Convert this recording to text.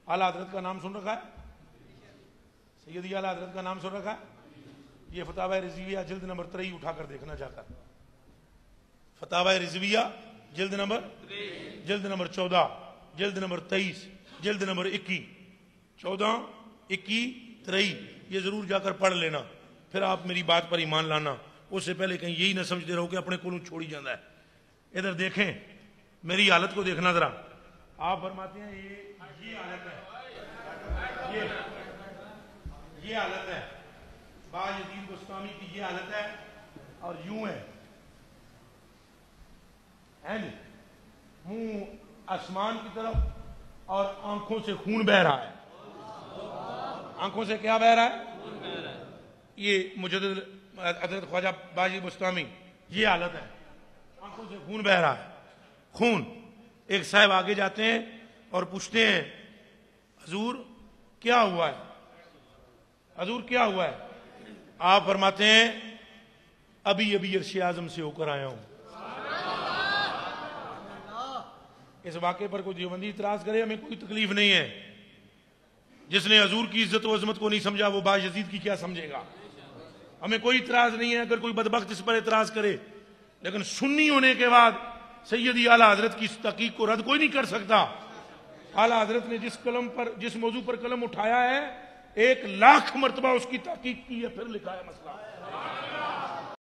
आला हजरत का नाम सुन रखा है? सैयदी आला हजरत का नाम सुन रखा है? ये फतावा रिजविया जिल्द नंबर 3 उठाकर देखना चाहता है। फतावा रिजविया जिल्द नंबर 14, जिल्द नंबर 23, जिल्द नंबर 21, 14, 21, 23, ये जरूर जाकर पढ़ लेना, फिर आप मेरी बात पर ईमान लाना। उससे पहले कहीं यही ना समझते रहो कि अपने को छोड़ी जाता है। इधर देखें, मेरी हालत को देखना जरा। आप फरमाते हैं ये हालत है, ये हालत है बायजीद बुस्तामी की, ये हालत है और यूं है जी, मुंह आसमान की तरफ और आंखों से खून बह रहा है। आंखों से क्या बह रहा है? ये मुजद्दिद हज़रत ख्वाजा बायजीद बुस्तामी, ये हालत है, आंखों से खून बह रहा है, खून। एक साहब आगे जाते हैं और पूछते हैं, हजूर क्या हुआ है? हजूर क्या हुआ है? आप फरमाते हैं, अभी अभी अर्श आजम से होकर आया हूं। इस वाक़े पर कोई देवबंदी इतराज करे, हमें कोई तकलीफ नहीं है। जिसने हजूर की इज्जत व अजमत को नहीं समझा, वो बायजीद की क्या समझेगा? हमें कोई इतराज नहीं है अगर कोई बदबख्त इस पर इतराज करे, लेकिन सुन्नी होने के बाद सैयदी आला हजरत की इस तहकीक को रद्द कोई नहीं कर सकता। आला हजरत ने जिस मौजू पर कलम उठाया है, 1 लाख मरतबा उसकी तहकीक की है, फिर लिखा है मसला।